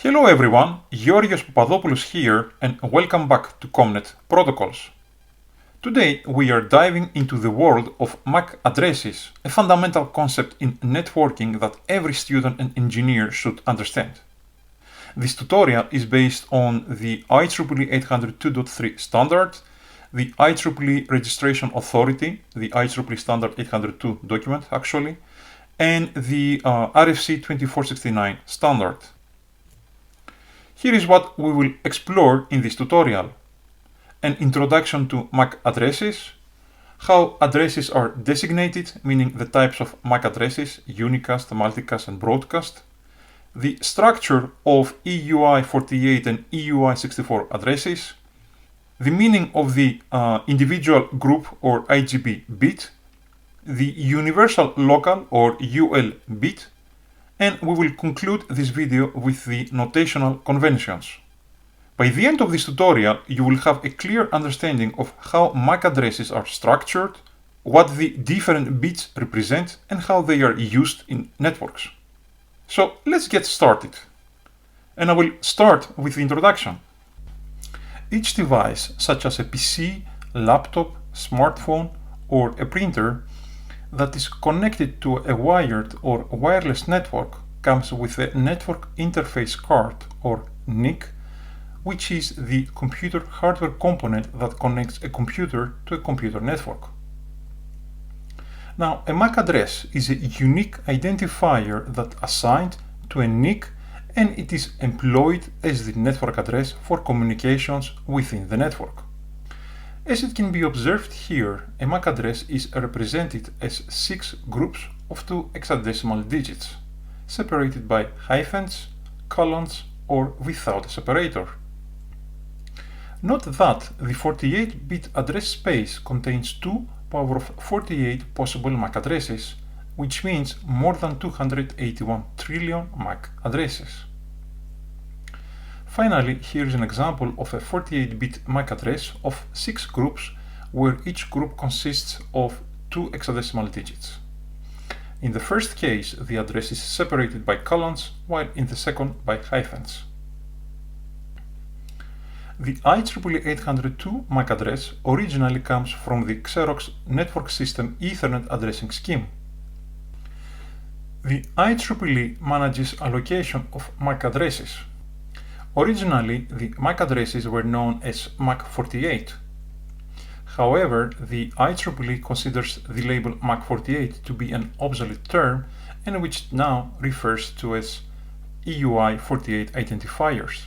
Hello everyone, Georgios Papadopoulos here and welcome back to COMNET Protocols. Today we are diving into the world of MAC addresses, a fundamental concept in networking that every student and engineer should understand. This tutorial is based on the IEEE 802.3 standard, the IEEE Registration Authority, the IEEE Standard 802 document actually, and the RFC 2469 standard. Here is what we will explore in this tutorial: an introduction to MAC addresses, how addresses are designated, meaning the types of MAC addresses, Unicast, Multicast, and Broadcast, the structure of EUI-48 and EUI-64 addresses, the meaning of the individual group or IGB bit, the universal local or UL bit, and we will conclude this video with the notational conventions. By the end of this tutorial, you will have a clear understanding of how MAC addresses are structured, what the different bits represent, and how they are used in networks. So let's get started. And I will start with the introduction. Each device, such as a PC, laptop, smartphone, or a printer, that is connected to a wired or wireless network comes with a network interface card or NIC, which is the computer hardware component that connects a computer to a computer network. Now, a MAC address is a unique identifier that assigned to a NIC, and it is employed as the network address for communications within the network. As it can be observed here, a MAC address is represented as 6 groups of 2 hexadecimal digits, separated by hyphens, colons, or without a separator. Note that the 48-bit address space contains 2 power of 48 possible MAC addresses, which means more than 281 trillion MAC addresses. Finally, here is an example of a 48-bit MAC address of 6 groups, where each group consists of 2 hexadecimal digits. In the first case, the address is separated by colons, while in the second by hyphens. The IEEE 802 MAC address originally comes from the Xerox Network System Ethernet addressing scheme. The IEEE manages allocation of MAC addresses. Originally, the MAC addresses were known as MAC48. However, the IEEE considers the label MAC48 to be an obsolete term, and which now refers to as EUI-48 identifiers.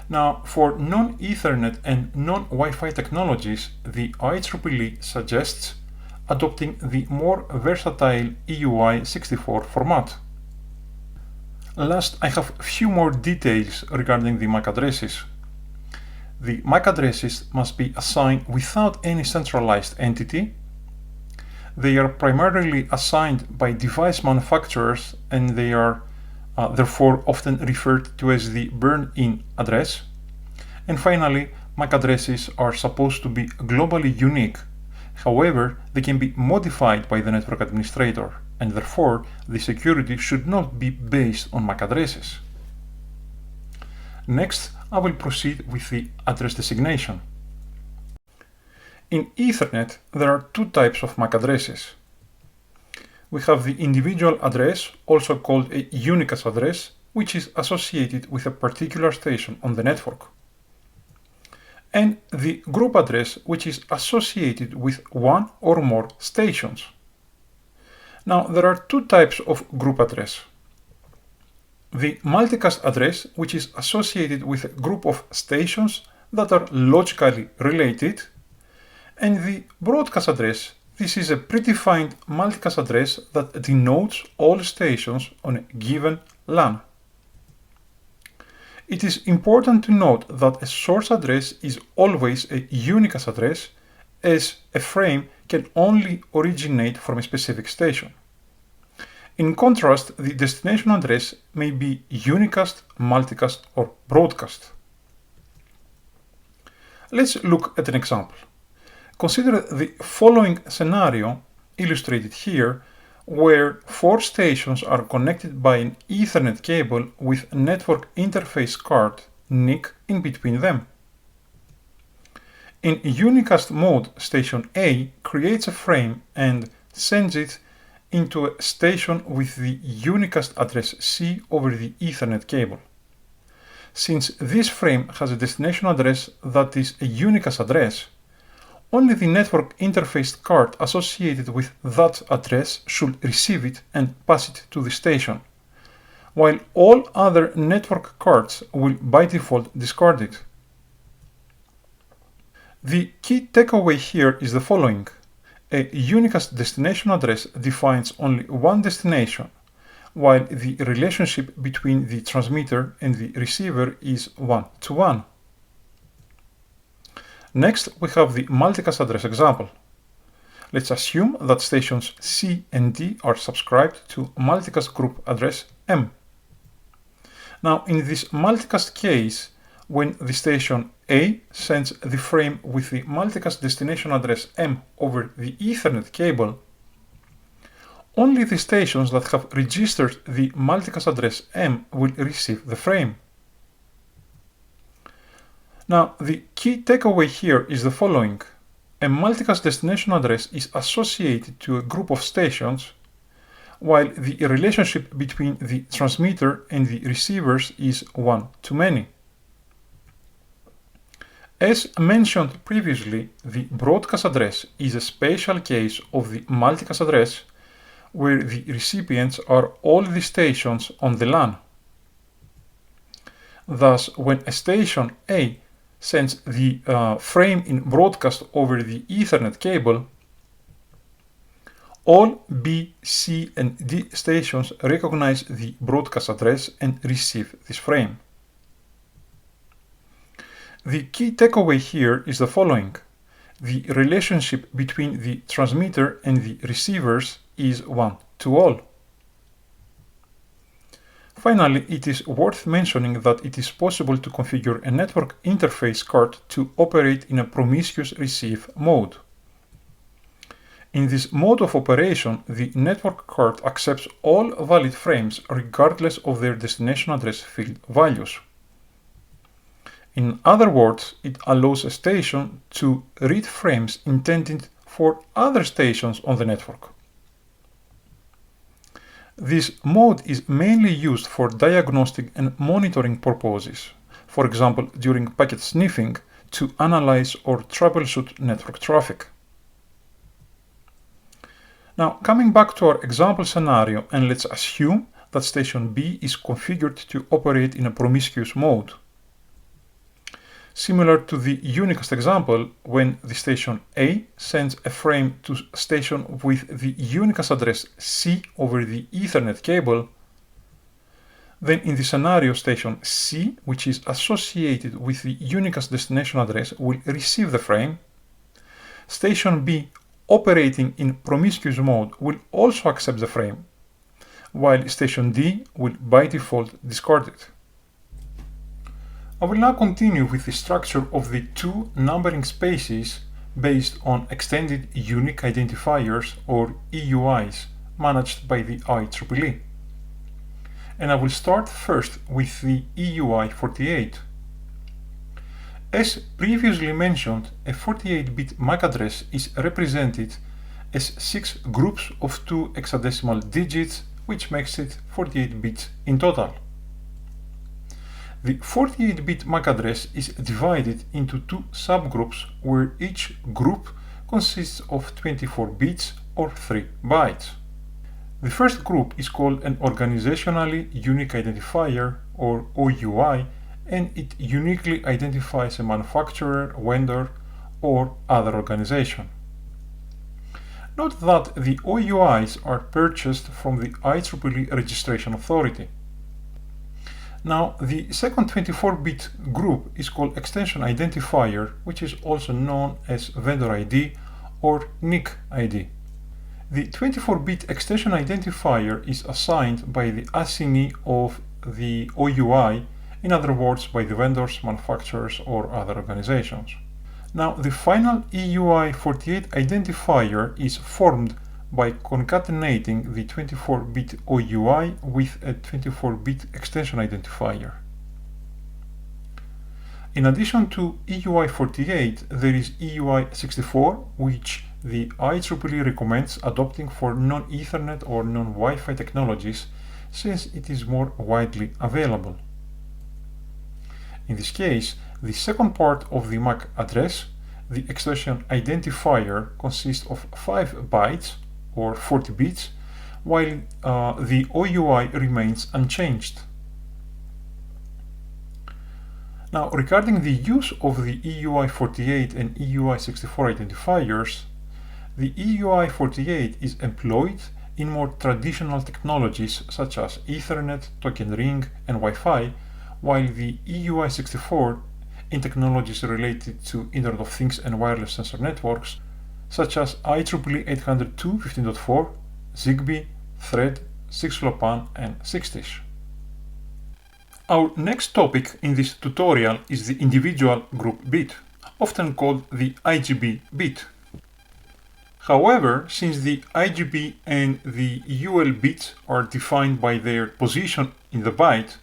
Now, for non-Ethernet and non-Wi-Fi technologies, the IEEE suggests adopting the more versatile EUI-64 format. Last, I have a few more details regarding the MAC addresses. The MAC addresses must be assigned without any centralized entity. They are primarily assigned by device manufacturers, and they are therefore often referred to as the burn-in address. And finally, MAC addresses are supposed to be globally unique. However, they can be modified by the network administrator, and therefore the security should not be based on MAC addresses. Next, I will proceed with the address designation. In Ethernet, there are 2 types of MAC addresses. We have the individual address, also called a unicast address, which is associated with a particular station on the network, and the group address, which is associated with 1 or more stations. Now, there are 2 types of group address. The multicast address, which is associated with a group of stations that are logically related, and the broadcast address. This is a predefined multicast address that denotes all stations on a given LAN. It is important to note that a source address is always a unicast address, as a frame can only originate from a specific station. In contrast, the destination address may be unicast, multicast, or broadcast. Let's look at an example. Consider the following scenario illustrated here, where 4 stations are connected by an Ethernet cable with network interface card NIC in between them. In Unicast mode, station A creates a frame and sends it into a station with the Unicast address C over the Ethernet cable. Since this frame has a destination address that is a Unicast address, only the network interface card associated with that address should receive it and pass it to the station, while all other network cards will by default discard it. The key takeaway here is the following. A Unicast destination address defines only one destination, while the relationship between the transmitter and the receiver is 1-to-1. Next, we have the multicast address example. Let's assume that stations C and D are subscribed to multicast group address M. Now, in this multicast case, when the station A sends the frame with the multicast destination address M over the Ethernet cable, only the stations that have registered the multicast address M will receive the frame. Now, the key takeaway here is the following. A multicast destination address is associated to a group of stations, while the relationship between the transmitter and the receivers is one-to-many. As mentioned previously, the broadcast address is a special case of the multicast address, where the recipients are all the stations on the LAN. Thus, when a station A sends the frame in broadcast over the Ethernet cable, all B, C, and D stations recognize the broadcast address and receive this frame. The key takeaway here is the following. The relationship between the transmitter and the receivers is 1-to-all. Finally, it is worth mentioning that it is possible to configure a network interface card to operate in a promiscuous receive mode. In this mode of operation, the network card accepts all valid frames regardless of their destination address field values. In other words, it allows a station to read frames intended for other stations on the network. This mode is mainly used for diagnostic and monitoring purposes, for example during packet sniffing to analyze or troubleshoot network traffic. Now, coming back to our example scenario, and let's assume that station B is configured to operate in a promiscuous mode. Similar to the Unicast example, when the station A sends a frame to station with the Unicast address C over the Ethernet cable, then in the scenario station C, which is associated with the Unicast destination address, will receive the frame. Station B, operating in promiscuous mode, will also accept the frame, while station D will by default discard it. I will now continue with the structure of the two numbering spaces based on extended unique identifiers or EUIs managed by the IEEE. And I will start first with the EUI-48. As previously mentioned, a 48-bit MAC address is represented as 6 groups of 2 hexadecimal digits, which makes it 48 bits in total. The 48-bit MAC address is divided into 2 subgroups where each group consists of 24 bits or 3 bytes. The first group is called an Organizationally Unique Identifier or OUI, and it uniquely identifies a manufacturer, vendor, or other organization. Note that the OUIs are purchased from the IEEE Registration Authority. Now, the second 24-bit group is called Extension Identifier, which is also known as Vendor ID or NIC ID. The 24-bit extension identifier is assigned by the assignee of the OUI, in other words, by the vendors, manufacturers, or other organizations. Now, the final EUI-48 identifier is formed by concatenating the 24-bit OUI with a 24-bit extension identifier. In addition to EUI-48, there is EUI-64, which the IEEE recommends adopting for non-Ethernet or non-Wi-Fi technologies since it is more widely available. In this case, the second part of the MAC address, the extension identifier, consists of 5 bytes or 40 bits, while the OUI remains unchanged. Now, regarding the use of the EUI-48 and EUI-64 identifiers, the EUI-48 is employed in more traditional technologies such as Ethernet, Token Ring, and Wi-Fi, while the EUI-64 in technologies related to Internet of Things and wireless sensor networks such as IEEE 802.15.4, Zigbee, Thread, 6LoWPAN, and 6TiSCH. Our next topic in this tutorial is the individual group bit, often called the IGB bit. However, since the IGB and the UL bits are defined by their position in the byte,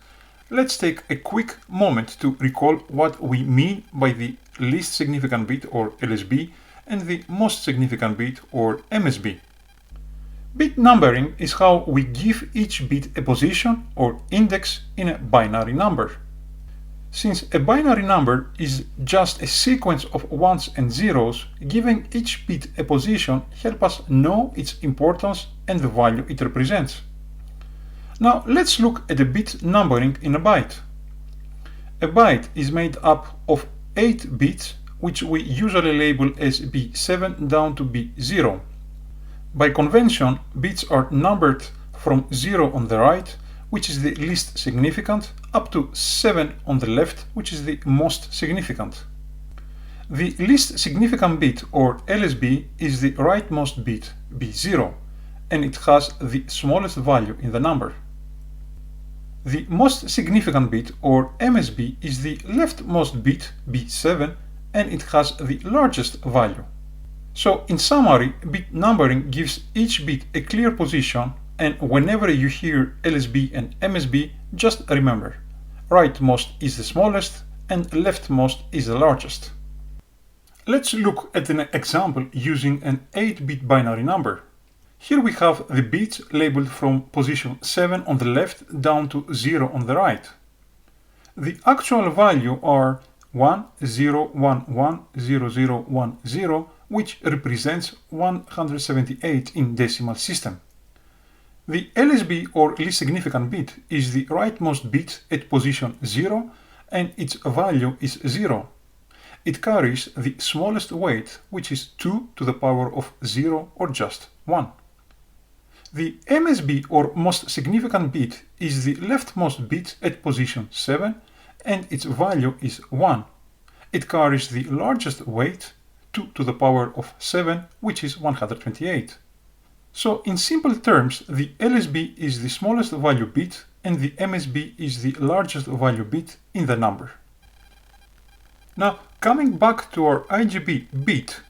let's take a quick moment to recall what we mean by the least significant bit or LSB and the most significant bit or MSB. Bit numbering is how we give each bit a position or index in a binary number. Since a binary number is just a sequence of ones and zeros, giving each bit a position helps us know its importance and the value it represents. Now let's look at the bit numbering in a byte. A byte is made up of 8 bits, which we usually label as B7 down to B0. By convention, bits are numbered from 0 on the right, which is the least significant, up to 7 on the left, which is the most significant. The least significant bit, or LSB, is the rightmost bit, B0, and it has the smallest value in the number. The most significant bit, or MSB, is the leftmost bit, B7, and it has the largest value. So, in summary, bit numbering gives each bit a clear position, and whenever you hear LSB and MSB, just remember, rightmost is the smallest and leftmost is the largest. Let's look at an example using an 8-bit binary number. Here we have the bits labeled from position 7 on the left down to 0 on the right. The actual value are 10110010, which represents 178 in decimal system. The LSB, or least significant bit, is the rightmost bit at position 0 and its value is 0. It carries the smallest weight, which is 2 to the power of 0 or just 1. The MSB, or most significant bit, is the leftmost bit at position 7 and its value is 1. It carries the largest weight, 2 to the power of 7, which is 128. So, in simple terms, the LSB is the smallest value bit and the MSB is the largest value bit in the number. Now, coming back to our IGB bit,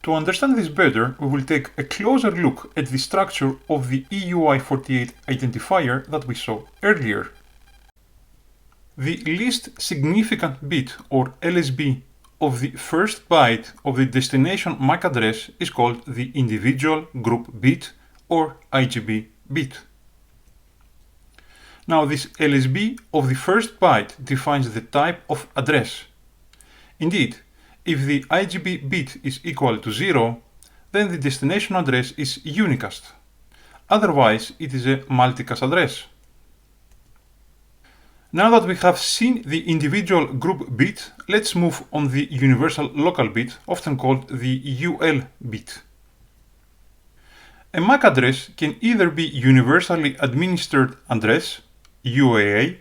to understand this better, we will take a closer look at the structure of the EUI-48 identifier that we saw earlier. The least significant bit, or LSB, of the first byte of the destination MAC address is called the individual group bit, or IGB bit. Now, this LSB of the first byte defines the type of address. Indeed, if the IGB bit is equal to 0, then the destination address is Unicast. Otherwise, it is a multicast address. Now that we have seen the individual group bit, let's move on the universal local bit, often called the UL bit. A MAC address can either be universally administered address, UAA,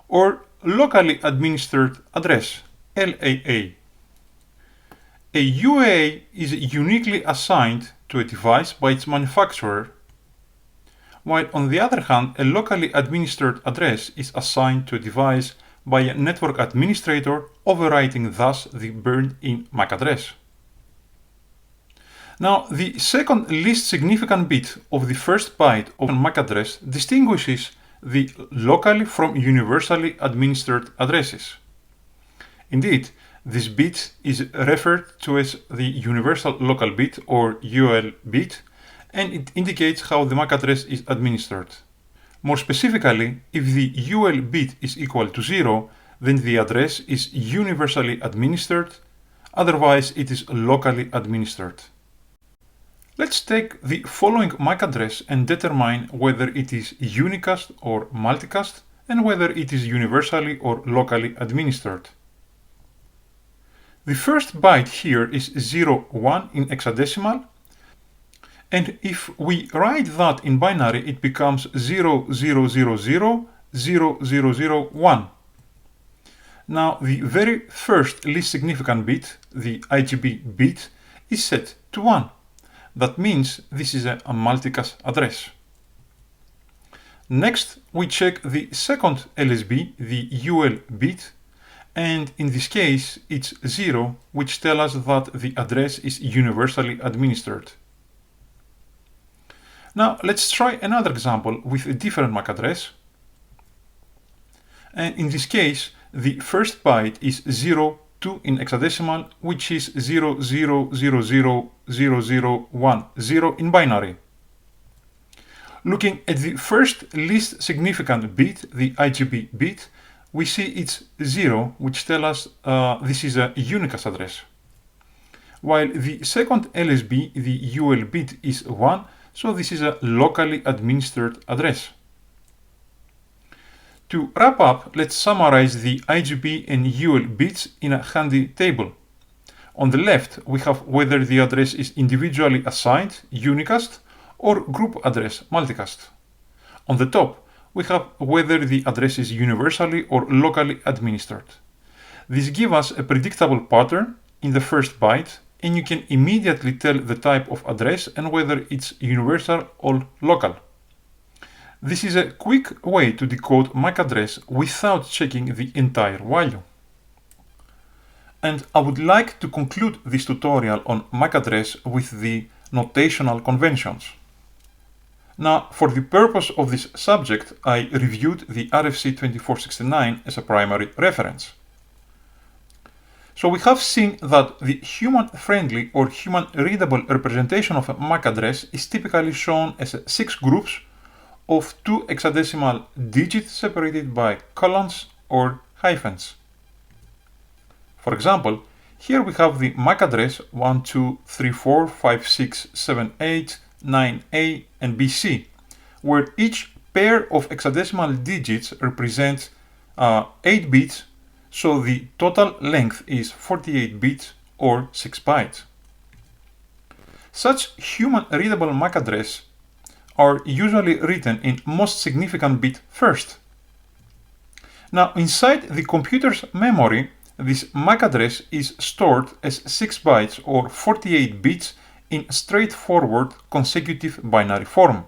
or locally administered address, LAA. A UAA is uniquely assigned to a device by its manufacturer, while on the other hand, a locally administered address is assigned to a device by a network administrator, overwriting thus the burned-in MAC address. Now, the second least significant bit of the first byte of a MAC address distinguishes the locally from universally administered addresses. Indeed, this bit is referred to as the universal local bit or UL bit, and it indicates how the MAC address is administered. More specifically, if the UL bit is equal to 0, then the address is universally administered, otherwise it is locally administered. Let's take the following MAC address and determine whether it is unicast or multicast and whether it is universally or locally administered. The first byte here is 01 in hexadecimal, and if we write that in binary, it becomes 00000001. Now, the very first least significant bit, the IGB bit, is set to 1. That means this is a multicast address. Next, we check the second LSB, the UL bit, and in this case it's 0, which tells us that the address is universally administered. Now let's try another example with a different MAC address, and in this case the first byte is 02 in hexadecimal, which is 00000010 in binary. Looking at the first least significant bit, the IGB bit, we see it's 0, which tells us this is a unicast address. While the second LSB, the UL bit, is 1, so this is a locally administered address. To wrap up, let's summarize the IGB and UL bits in a handy table. On the left, we have whether the address is individually assigned, unicast, or group address, multicast. On the top, we have whether the address is universally or locally administered. This gives us a predictable pattern in the first byte, and you can immediately tell the type of address and whether it's universal or local. This is a quick way to decode MAC address without checking the entire value. And I would like to conclude this tutorial on MAC address with the notational conventions. Now, for the purpose of this subject, I reviewed the RFC 2469 as a primary reference. So we have seen that the human-friendly or human-readable representation of a MAC address is typically shown as 6 groups of 2 hexadecimal digits separated by colons or hyphens. For example, here we have the MAC address 12345678 9A and BC, where each pair of hexadecimal digits represents 8 bits, so the total length is 48 bits or 6 bytes. Such human-readable MAC addresses are usually written in most significant bit first. Now, inside the computer's memory, this MAC address is stored as 6 bytes or 48 bits in straightforward consecutive binary form.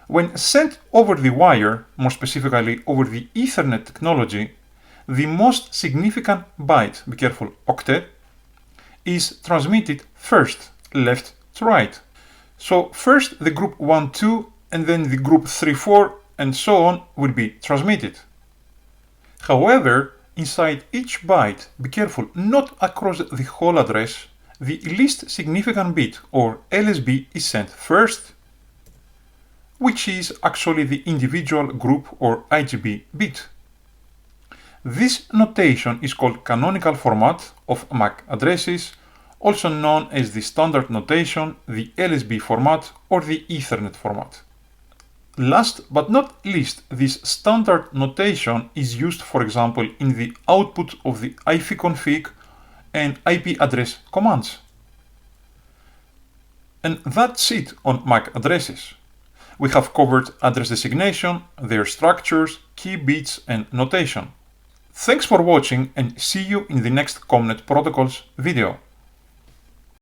When sent over the wire, more specifically over the Ethernet technology, the most significant byte, be careful, octet, is transmitted first, left to right. So first the group 1, 2, and then the group 3, 4, and so on will be transmitted. However, inside each byte, be careful, not across the whole address, the least significant bit, or LSB, is sent first, which is actually the individual group or IGB bit. This notation is called canonical format of MAC addresses, also known as the standard notation, the LSB format, or the Ethernet format. Last but not least, this standard notation is used, for example, in the output of the ifconfig and IP address commands. And that's it on MAC addresses. We have covered address designation, their structures, key bits, and notation. Thanks for watching, and see you in the next COMNET protocols video.